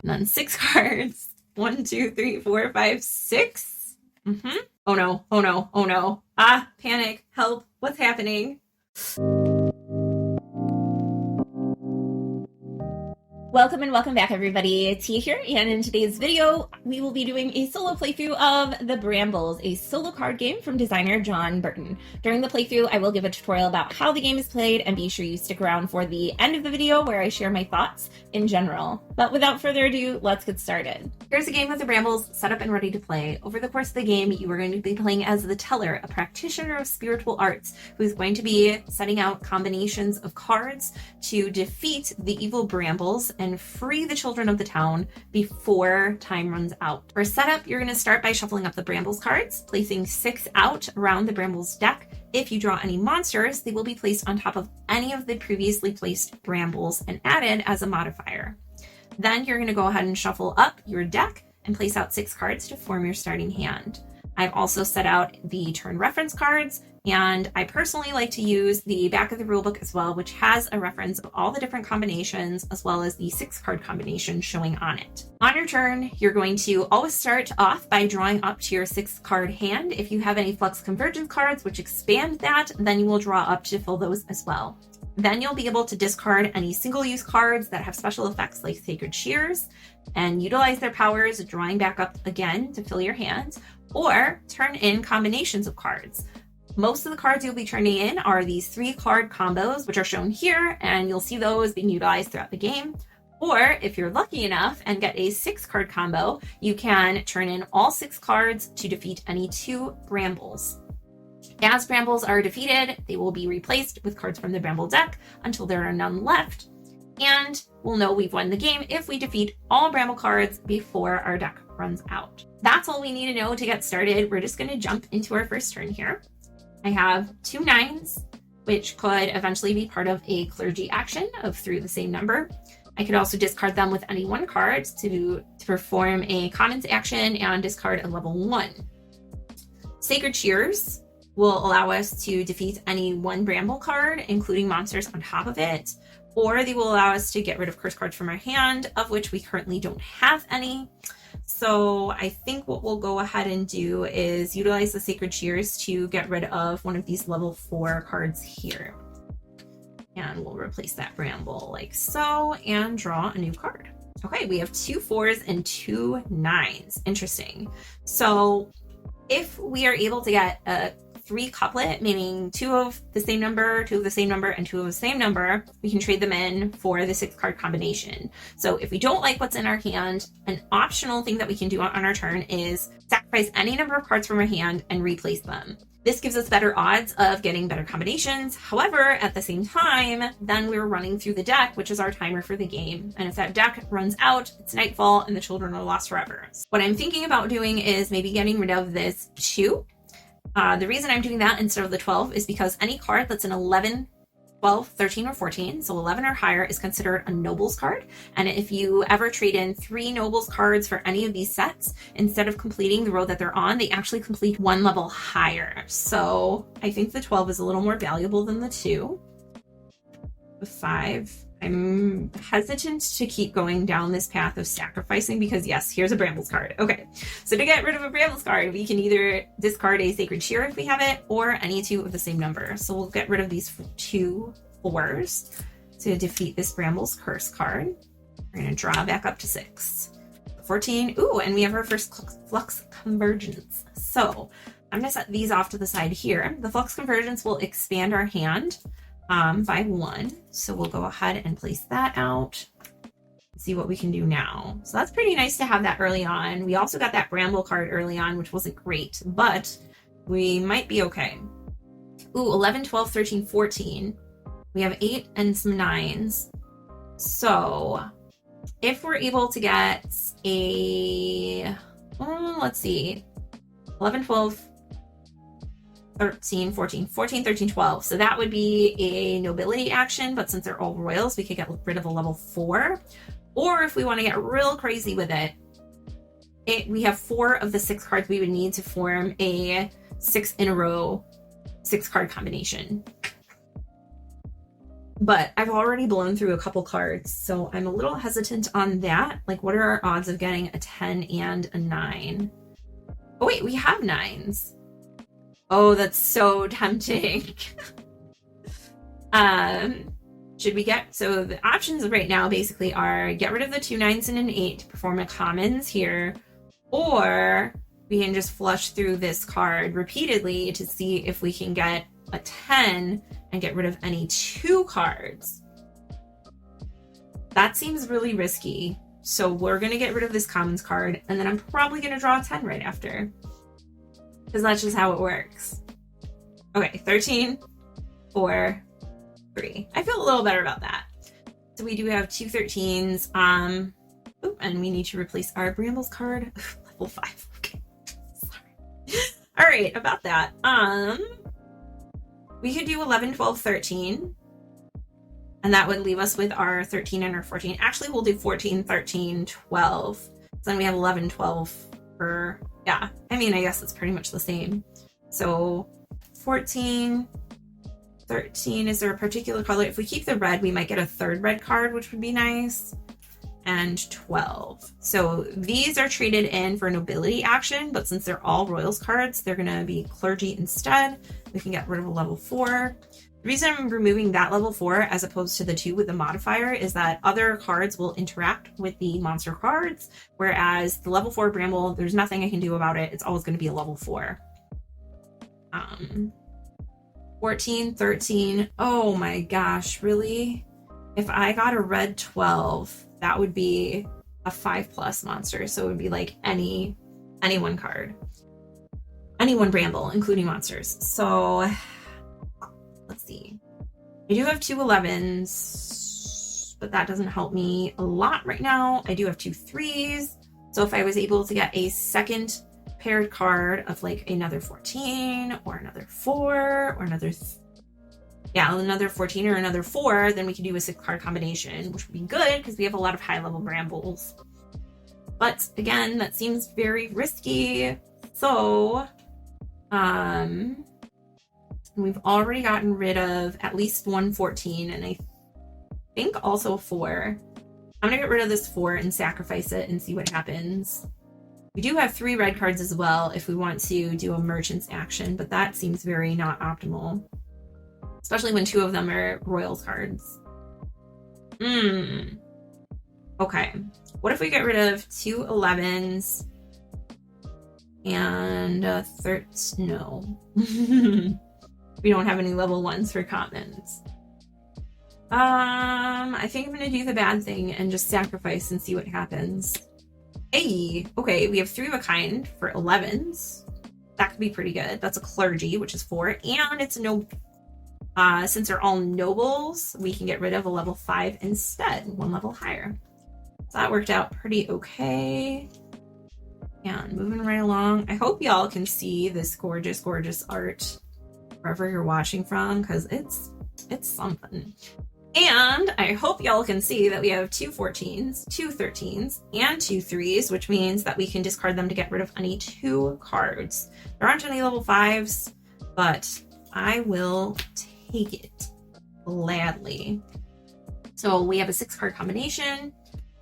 And then 6 cards. 1, 2, 3, 4, 5, 6. Oh no, oh no, oh no. Ah, panic, help, what's happening? Welcome and welcome back, everybody. Tia here, and in today's video, we will be doing a solo playthrough of the Brambles, a solo card game from designer John Burton. During the playthrough, I will give a tutorial about how the game is played, and be sure you stick around for the end of the video where I share my thoughts in general. But without further ado, let's get started. Here's a game with the Brambles set up and ready to play. Over the course of the game, you are going to be playing as the Teller, a practitioner of spiritual arts, who is going to be setting out combinations of cards to defeat the evil Brambles and free the children of the town before time runs out. For setup, you're going to start by shuffling up the Brambles cards, placing 6 out around the Brambles deck. If you draw any monsters, they will be placed on top of any of the previously placed Brambles and added as a modifier. Then you're going to go ahead and shuffle up your deck and place out 6 cards to form your starting hand. I've also set out the turn reference cards, and I personally like to use the back of the rulebook as well, which has a reference of all the different combinations as well as the 6 card combination showing on it. On your turn, you're going to always start off by drawing up to your 6 card hand. If you have any flux convergence cards which expand that, then you will draw up to fill those as well. Then you'll be able to discard any single-use cards that have special effects like Sacred Shears and utilize their powers, drawing back up again to fill your hand, or turn in combinations of cards. Most of the cards you'll be turning in are these 3-card combos, which are shown here, and you'll see those being utilized throughout the game. Or if you're lucky enough and get a 6-card combo, you can turn in all 6 cards to defeat any 2 Brambles. As Brambles are defeated, they will be replaced with cards from the Bramble deck until there are none left, and we'll know we've won the game if we defeat all Bramble cards before our deck runs out. That's all we need to know to get started. We're just going to jump into our first turn here. I have 2 9s, which could eventually be part of a clergy action of 3 of the same number. I could also discard them with any 1 card to perform a commons action and discard a level 1. Sacred Shears will allow us to defeat any 1 Bramble card, including monsters on top of it, or they will allow us to get rid of curse cards from our hand, of which we currently don't have any. So I think what we'll go ahead and do is utilize the Sacred Shears to get rid of one of these level 4 cards here. And we'll replace that Bramble like so and draw a new card. Okay, we have 2 4s and 2 9s. Interesting. So if we are able to get a 3 couplet, meaning 2 of the same number, 2 of the same number, and 2 of the same number, we can trade them in for the 6-card combination. So if we don't like what's in our hand, an optional thing that we can do on our turn is sacrifice any number of cards from our hand and replace them. This gives us better odds of getting better combinations. However, at the same time, then we're running through the deck, which is our timer for the game. And if that deck runs out, it's nightfall and the children are lost forever. What I'm thinking about doing is maybe getting rid of this 2. The reason I'm doing that instead of the 12 is because any card that's an 11, 12, 13, or 14, so 11 or higher, is considered a Nobles card. And if you ever trade in 3 Nobles cards for any of these sets, instead of completing the row that they're on, they actually complete 1 level higher. So I think the 12 is a little more valuable than the 2. The 5. I'm hesitant to keep going down this path of sacrificing because, yes, here's a Brambles card. Okay, so to get rid of a Brambles card, we can either discard a Sacred Shear if we have it, or any 2 of the same number. So we'll get rid of these 2 4s to defeat this Brambles curse card. We're going to draw back up to 6. 14. Ooh, and we have our first flux convergence. So I'm going to set these off to the side here. The flux convergence will expand our hand by 1. So we'll go ahead and place that out. See what we can do now. So that's pretty nice to have that early on. We also got that Bramble card early on, which wasn't great, but we might be okay. Ooh, 11, 12, 13, 14. We have 8 and some 9s. So if we're able to get a, let's see, 11, 12, 13, 14, 13, 12. So that would be a nobility action, but since they're all royals, we could get rid of a level 4. Or if we want to get real crazy with it, we have 4 of the 6 cards we would need to form a 6 in a row 6-card combination. but I've already blown through a couple cards, so I'm a little hesitant on that. Like, what are our odds of getting a 10 and a 9? Oh wait, we have 9s. Oh, that's so tempting. Should we get, so the options right now basically are get rid of the 2 9s and an 8 to perform a commons here, or we can just flush through this card repeatedly to see if we can get a 10 and get rid of any 2 cards. That seems really risky. So we're going to get rid of this commons card, and then I'm probably going to draw a 10 right after, because that's just how it works. Okay, 13, 4, 3. I feel a little better about that. So we do have 2 13s. Oh, and we need to replace our Brambles card. Level 5. Okay. Sorry. All right, about that. We could do 11, 12, 13. And that would leave us with our 13 and our 14. Actually, we'll do 14, 13, 12. So then we have 11, 12 for, yeah. I mean, I guess it's pretty much the same. So 14, 13, is there a particular color? If we keep the red, we might get a 3rd red card, which would be nice. And 12. So these are traded in for nobility action, but since they're all royals cards, they're gonna be clergy instead. We can get rid of a level 4. The reason I'm removing that level 4 as opposed to the 2 with the modifier is that other cards will interact with the monster cards, whereas the level 4 Bramble, there's nothing I can do about it. It's always going to be a level 4. 14, 13. Oh my gosh, really? If I got a red 12, that would be a 5+ monster. So it would be like any one card. Any one Bramble, including monsters. So let's see. I do have 2 11s, but that doesn't help me a lot right now. I do have 2 3s. So if I was able to get a second paired card of like another 14 or another 4 or another, another 14 or another 4, then we could do a 6 card combination, which would be good because we have a lot of high level Brambles. But again, that seems very risky. So, we've already gotten rid of at least 1 14, and I think also 4. I'm gonna get rid of this 4 and sacrifice it and see what happens. We do have 3 red cards as well if we want to do a merchant's action, but that seems very not optimal, especially when 2 of them are royals cards. Okay, what if we get rid of 2 11s and 13? No. We don't have any level 1s for commons. I think I'm gonna do the bad thing and just sacrifice and see what happens. Hey, okay, we have 3 of a kind for 11s. That could be pretty good. That's a clergy, which is 4, and it's no. Since they're all nobles, we can get rid of a level 5 instead, 1 level higher. So that worked out pretty okay. And moving right along, I hope y'all can see this gorgeous, gorgeous art wherever you're watching from, because it's something. And I hope y'all can see that we have 2 14s, 2 13s, and 2 3s, which means that we can discard them to get rid of any 2 cards. There aren't any level 5s, but I will take it gladly. So we have a 6 card combination,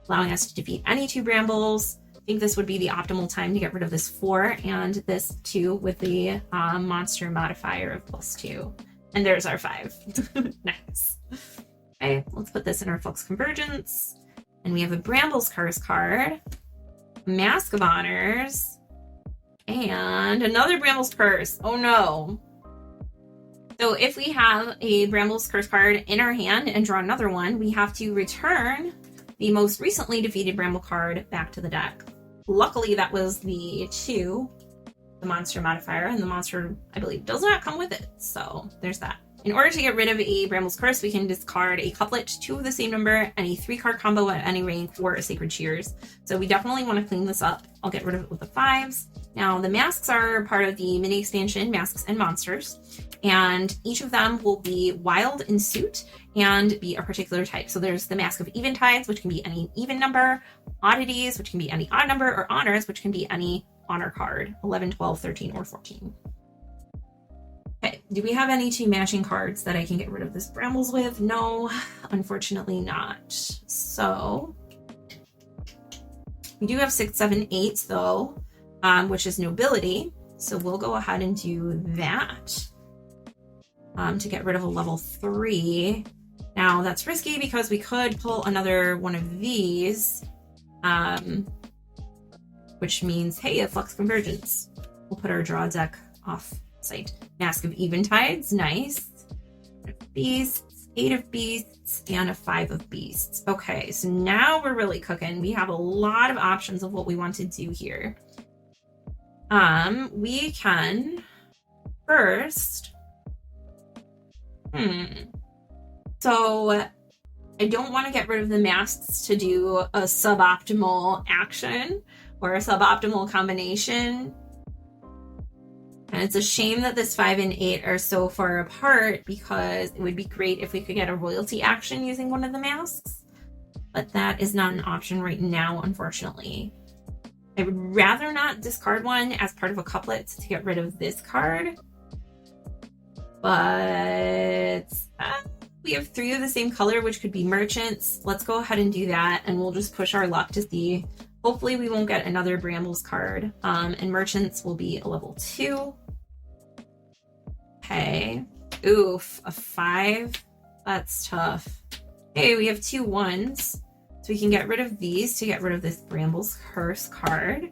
allowing us to defeat any 2 Brambles. I think this would be the optimal time to get rid of this 4 and this 2 with the monster modifier of +2. And there's our 5. Nice. Okay, let's put this in our Flux Convergence. And we have a Brambles Curse card, Mask of Honors, and another Brambles Curse. Oh no. So if we have a Brambles Curse card in our hand and draw another one, we have to return the most recently defeated Bramble card back to the deck. Luckily, that was the 2, the monster modifier, and the monster, I believe, does not come with it. So there's that. In order to get rid of a Brambles Curse, we can discard a couplet, 2 of the same number, and a 3-card combo at any rank, or a Sacred Shears. So we definitely want to clean this up. I'll get rid of it with the 5s. Now, the masks are part of the mini expansion, Masks and Monsters, and each of them will be wild in suit and be a particular type. So there's the Mask of Eventides, which can be any even number, Oddities, which can be any odd number, or Honors, which can be any honor card, 11, 12, 13, or 14. Okay, Do we have any 2 matching cards that I can get rid of this Brambles with? No, unfortunately not. So we do have 6, 7, 8 though, which is nobility. So we'll go ahead and do that to get rid of a level 3. Now that's risky because we could pull another one of these, which means, hey, a Flux Convergence. We'll put our draw deck off site. Mask of Eventides, nice. Beasts, 8 of Beasts, and a 5 of Beasts. Okay, so now we're really cooking. We have a lot of options of what we want to do here. We can first, so I don't want to get rid of the masks to do a suboptimal action or a suboptimal combination. And it's a shame that this 5 and 8 are so far apart because it would be great if we could get a royalty action using one of the masks. But that is not an option right now, unfortunately. I would rather not discard one as part of a couplet to get rid of this card. But we have 3 of the same color, which could be merchants. Let's go ahead and do that, and we'll just push our luck to see. Hopefully we won't get another Brambles card. And merchants will be a level 2. Okay. Oof, a 5. That's tough. Okay, we have 2 1s. So we can get rid of these to get rid of this Brambles Curse card.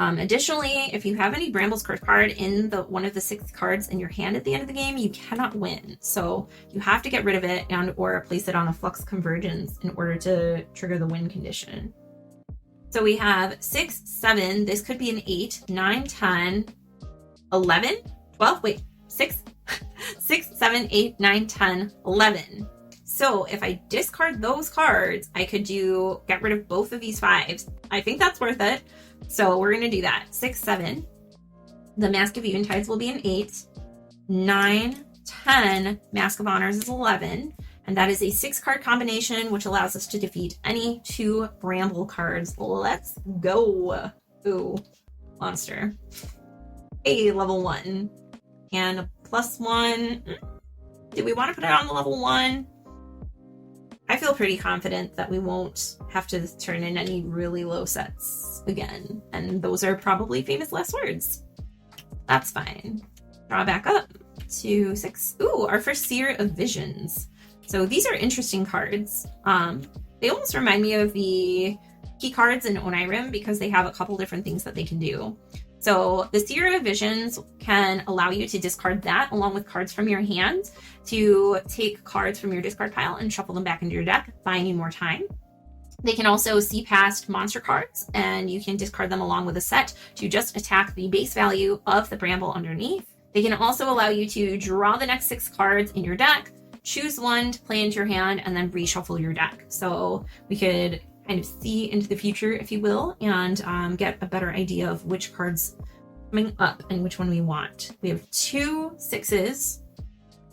Additionally, if you have any Brambles Curse card in one of the 6 cards in your hand at the end of the game, you cannot win. So you have to get rid of it and or place it on a Flux Convergence in order to trigger the win condition. So we have 6, 7. This could be an 8, 9, 10, 11, 12. Wait, 6, 6, 7, 8, 9, 10, 11. So if I discard those cards, I could get rid of both of these 5s. I think that's worth it. So we're going to do that. 6, 7. The Mask of Eventides will be an 8. 9, 10. Mask of Honors is 11. And that is a 6-card combination, which allows us to defeat any 2 Bramble cards. Let's go. Ooh, monster. A level 1. And a +1. Do we want to put it on the level 1? I feel pretty confident that we won't have to turn in any really low sets again. And those are probably famous last words. That's fine. Draw back up to 6. Ooh, our first Seer of Visions. So these are interesting cards. They almost remind me of the key cards in Onirim because they have a couple different things that they can do. So the Seer of Visions can allow you to discard that along with cards from your hand to take cards from your discard pile and shuffle them back into your deck, buying you more time. They can also see past monster cards, and you can discard them along with a set to just attack the base value of the Bramble underneath. They can also allow you to draw the next 6 cards in your deck, choose one to play into your hand, and then reshuffle your deck. So we could kind of see into the future, if you will, and get a better idea of which cards coming up and which one we want. We have 2 6s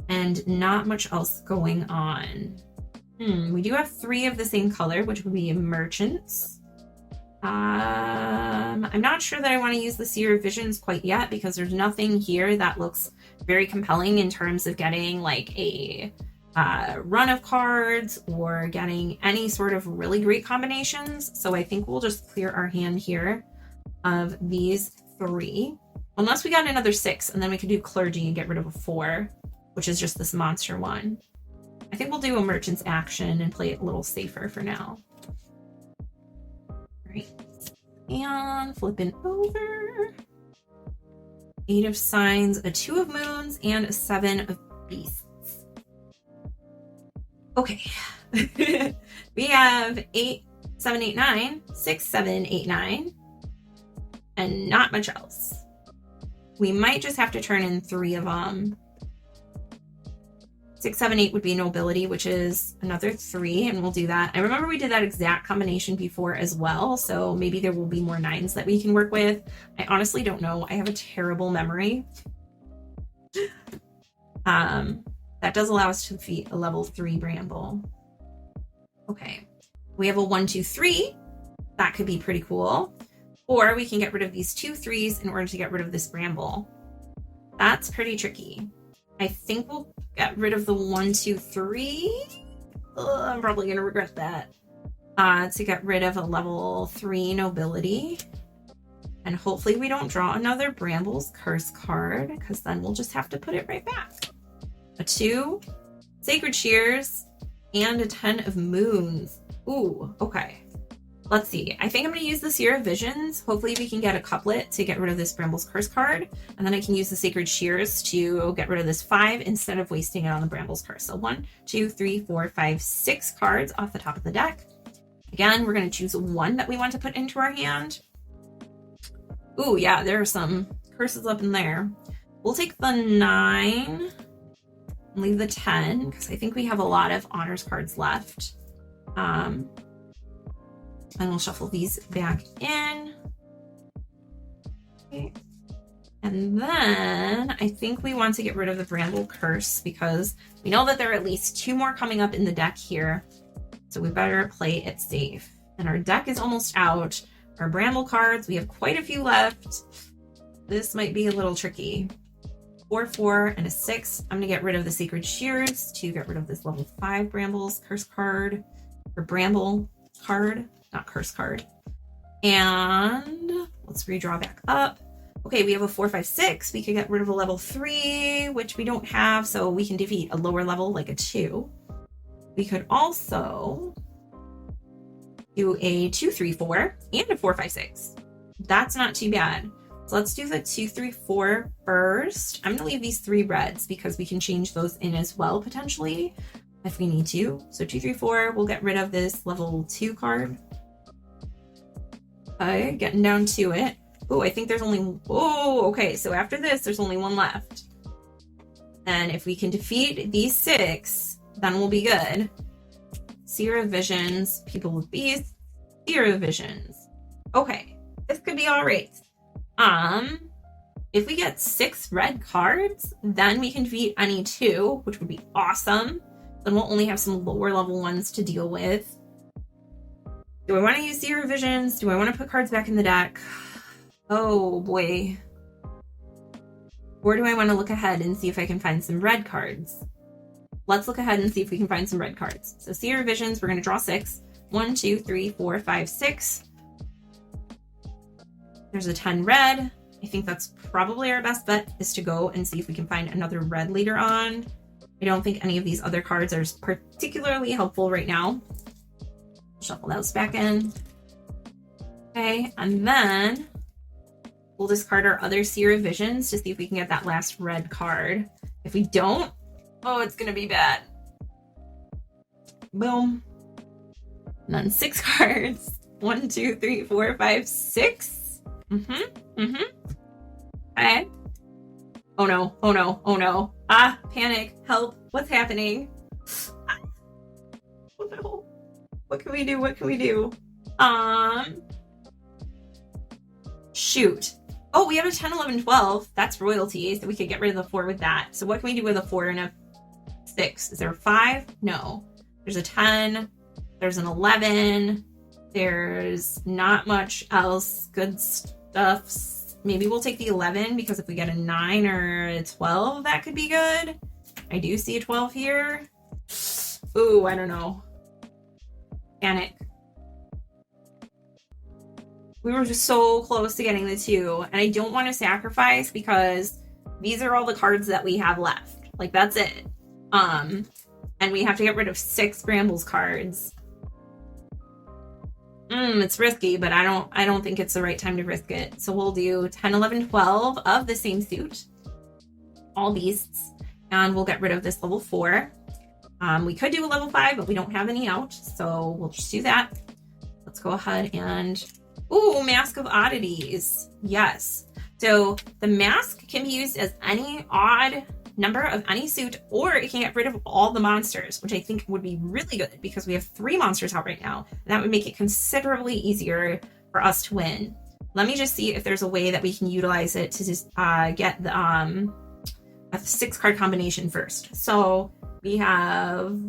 and not much else going on. We do have 3 of the same color, which would be merchants. I'm not sure that I want to use the Seer of Visions quite yet because there's nothing here that looks very compelling in terms of getting like a run of cards or getting any sort of really great combinations. So I think we'll just clear our hand here of these 3. Unless we got another 6, and then we could do Clergy and get rid of a 4, which is just this monster one. I think we'll do a Merchant's action and play it a little safer for now. Great. And flipping over. 8 of Signs, a 2 of Moons, and a 7 of Beasts. Okay. We have 8, 7, 8, 9, 6, 7, 8, 9, and not much else. We might just have to turn in 3 of them. 6, 7, 8 would be Nobility, which is another 3, and we'll do that. I remember we did that exact combination before as well, so maybe there will be more 9s that we can work with. I honestly don't know. I have a terrible memory. That does allow us to defeat a level 3 Bramble. Okay. We have a 1, 2, 3. That could be pretty cool. Or we can get rid of these 2 3s in order to get rid of this Bramble. That's pretty tricky. I think we'll get rid of the 1, 2, 3. I'm probably gonna regret that. To get rid of a level 3 nobility. And hopefully we don't draw another Brambles curse card, because then we'll just have to put it right back. A 2, Sacred Shears, and a 10 of Moons. Ooh, okay. Let's see. I think I'm going to use the Seer of Visions. Hopefully we can get a couplet to get rid of this Brambles curse card. And then I can use the Sacred Shears to get rid of this 5 instead of wasting it on the Brambles curse. So 1, 2, 3, 4, 5, 6 cards off the top of the deck. Again, we're going to choose one that we want to put into our hand. Ooh, yeah, there are some curses up in there. We'll take the 9 and leave the 10 because I think we have a lot of honors cards left. And we'll shuffle these back in. Okay. And then I think we want to get rid of the Bramble curse because we know that there are at least 2 more coming up in the deck here. So we better play it safe. And our deck is almost out. Our Bramble cards, we have quite a few left. This might be a little tricky. 4, 4, and a 6. I'm gonna get rid of the Sacred Shears to get rid of this level 5 Brambles curse card, or Bramble card, not curse card. And let's redraw back up. Okay, we have a 4, 5, 6. We could get rid of a level 3, which we don't have, so we can defeat a lower level like a 2. We could also do a 2, 3, 4 and a 4, 5, 6. That's not too bad. So let's do the 2, 3, 4 first. I'm gonna leave these 3 reds because we can change those in as well potentially if we need to. So 2, 3, 4, we'll get rid of this level 2 card. Okay, getting down to it. Oh, I think there's only, oh, okay. So after this, there's only 1 left. And if we can defeat these 6, then we'll be good. Seer of Visions, People with Beasts, Seer of Visions. Okay, this could be all right. If we get 6 red cards, then we can defeat any 2, which would be awesome. Then we'll only have some lower level ones to deal with. Do I want to use Seer of Visions? Do I want to put cards back in the deck? Oh boy. Or do I want to look ahead and see if I can find some red cards? Let's look ahead and see if we can find some red cards. So Seer of Visions, we're going to draw 6. 1, 2, 3, 4, 5, 6. There's a 10 red. I think that's probably our best bet is to go and see if we can find another red later on. I don't think any of these other cards are particularly helpful right now. Shuffle those back in. Okay, and then we'll discard our other Seer of Visions to see if we can get that last red card. If we don't, oh, it's gonna be bad. Boom. And then 6 cards. 1, 2, 3, 4, 5, 6. Okay. Oh no, oh no, oh no. Ah, panic, help, what's happening? Oh no. What can we do, what can we do? Shoot. Oh, we have a 10, 11, 12. That's royalty, so we could get rid of the 4 with that. So what can we do with a 4 and a 6? Is there a 5? No. There's a 10. There's an 11. There's not much else good stuff. Maybe we'll take the 11 because if we get a 9 or a 12, that could be good. I do see a 12 here. Ooh, I don't know. Panic. We were just so close to getting the 2, and I don't want to sacrifice because these are all the cards that we have left. Like, that's it. And we have to get rid of 6 Brambles cards. It's risky, but I don't think it's the right time to risk it. So we'll do 10, 11, 12 of the same suit. All beasts. And we'll get rid of this level 4. We could do a level 5, but we don't have any out. So we'll just do that. Let's go ahead and... Ooh, Mask of Oddities. Yes. So the mask can be used as any odd number of any suit, or it can get rid of all the monsters, which I think would be really good because we have 3 monsters out right now. And that would make it considerably easier for us to win. Let me just see if there's a way that we can utilize it to just get the a 6 card combination first. So we have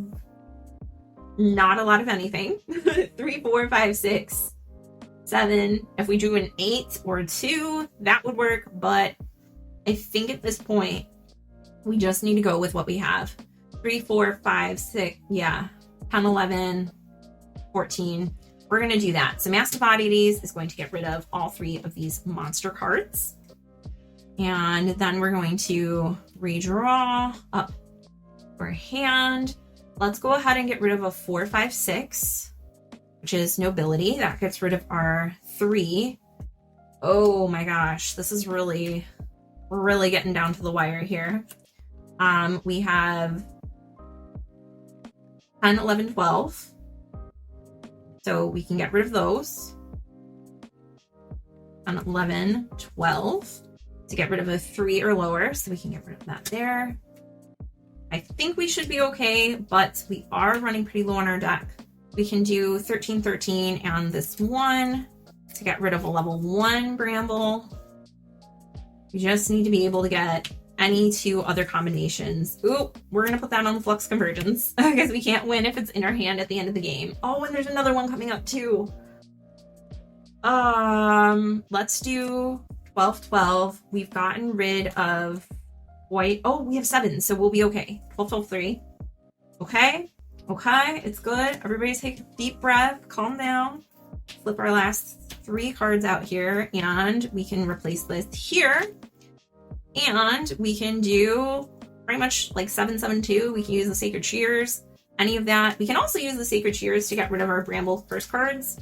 not a lot of anything. 3, 4, 5, 6, 7. If we drew an 8 or a 2, that would work, but I think at this point, we just need to go with what we have. 3, 4, 5, 6, yeah, 10, 11, 14. We're going to do that. So Masked Oddities is going to get rid of all 3 of these monster cards. And then we're going to redraw up our hand. Let's go ahead and get rid of a 4, 5, 6, which is Nobility. That gets rid of our 3. Oh my gosh, this is really getting down to the wire here. We have 10, 11, 12. So we can get rid of those. 10, 11, 12. To get rid of a 3 or lower, so we can get rid of that there. I think we should be okay, but we are running pretty low on our deck. We can do 13, 13 and this 1 to get rid of a level 1 Bramble. We just need to be able to get any 2 other combinations. Ooh, we're gonna put that on the Flux Convergence because we can't win if it's in our hand at the end of the game. Oh, and there's another one coming up too. Let's do 12, 12. We've gotten rid of white. Oh, we have 7, so we'll be okay. 12, 12, 3. Okay, it's good. Everybody take a deep breath, calm down. Flip our last 3 cards out here, and we can replace this here. And we can do pretty much like 7, 7, 2. We can use the Sacred Shears, any of that. We can also use the Sacred Shears to get rid of our Bramble first cards.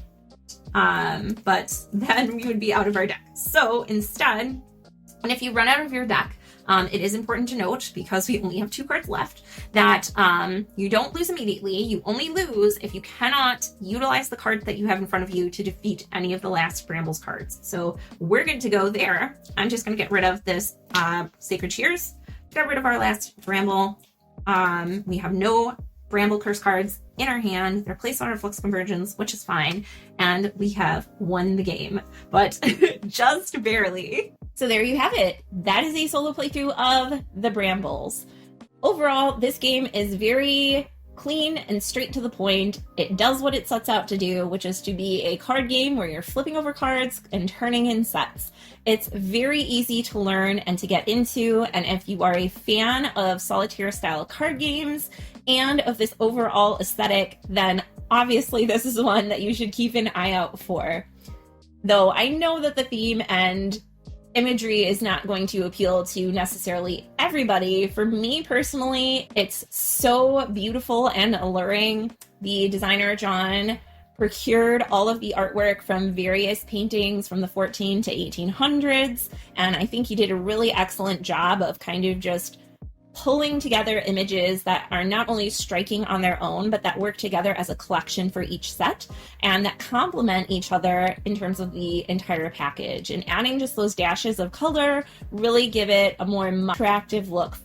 But then we would be out of our deck. So instead, and if you run out of your deck, it is important to note, because we only have 2 cards left, that you don't lose immediately. You only lose if you cannot utilize the cards that you have in front of you to defeat any of the last Brambles cards. So we're good to go there. I'm just going to get rid of this Sacred Shears, get rid of our last Bramble. We have no Bramble curse cards in our hand. They're placed on our Flux Convergence, which is fine. And we have won the game, but just barely. So there you have it. That is a solo playthrough of the Brambles. Overall, this game is very clean and straight to the point. It does what it sets out to do, which is to be a card game where you're flipping over cards and turning in sets. It's very easy to learn and to get into, and if you are a fan of solitaire style card games and of this overall aesthetic, then obviously this is one that you should keep an eye out for. Though I know that the theme and imagery is not going to appeal to necessarily everybody. For me personally, it's so beautiful and alluring. The designer, John, procured all of the artwork from various paintings from the 14 to 1800s, and I think he did a really excellent job of kind of just pulling together images that are not only striking on their own, but that work together as a collection for each set and that complement each other in terms of the entire package. And adding just those dashes of color really give it a more attractive look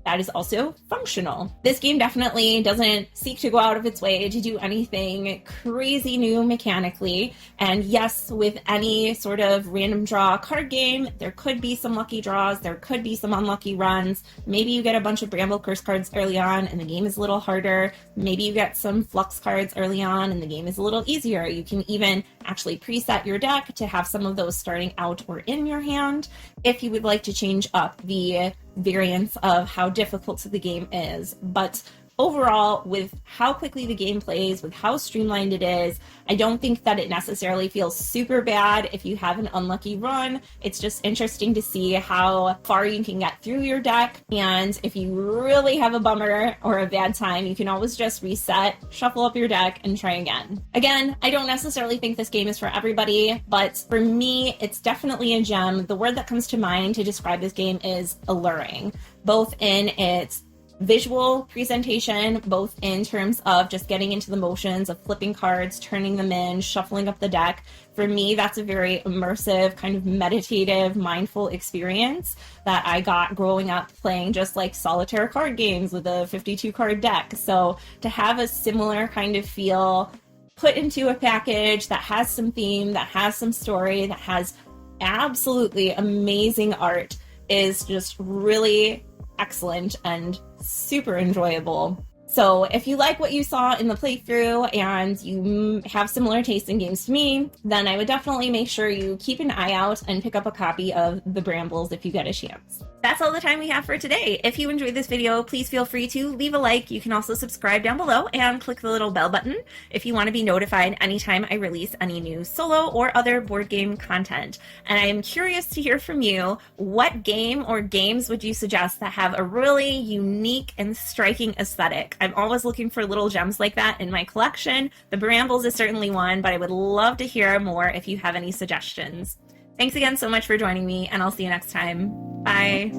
that is also functional. This game definitely doesn't seek to go out of its way to do anything crazy new mechanically. And yes, with any sort of random draw card game, there could be some lucky draws, there could be some unlucky runs. Maybe you get a bunch of Bramble curse cards early on and the game is a little harder. Maybe you get some Flux cards early on and the game is a little easier. You can even actually preset your deck to have some of those starting out or in your hand if you would like to change up the variance of how difficult the game is. But overall, with how quickly the game plays, with how streamlined it is, I don't think that it necessarily feels super bad if you have an unlucky run. It's just interesting to see how far you can get through your deck, and if you really have a bummer or a bad time, you can always just reset, shuffle up your deck, and try again. Again, I don't necessarily think this game is for everybody, but for me, it's definitely a gem. The word that comes to mind to describe this game is alluring, both in its visual presentation, both in terms of just getting into the motions of flipping cards, turning them in, shuffling up the deck. For me, that's a very immersive, kind of meditative, mindful experience that I got growing up playing just like solitaire card games with a 52 card deck. So to have a similar kind of feel put into a package that has some theme, that has some story, that has absolutely amazing art is just really excellent and super enjoyable. So if you like what you saw in the playthrough and you have similar tastes in games to me, then I would definitely make sure you keep an eye out and pick up a copy of the Brambles if you get a chance. That's all the time we have for today. If you enjoyed this video, please feel free to leave a like. You can also subscribe down below and click the little bell button if you want to be notified anytime I release any new solo or other board game content. And I am curious to hear from you. What game or games would you suggest that have a really unique and striking aesthetic? I'm always looking for little gems like that in my collection. The Brambles is certainly one, but I would love to hear more if you have any suggestions. Thanks again so much for joining me, and I'll see you next time. Bye.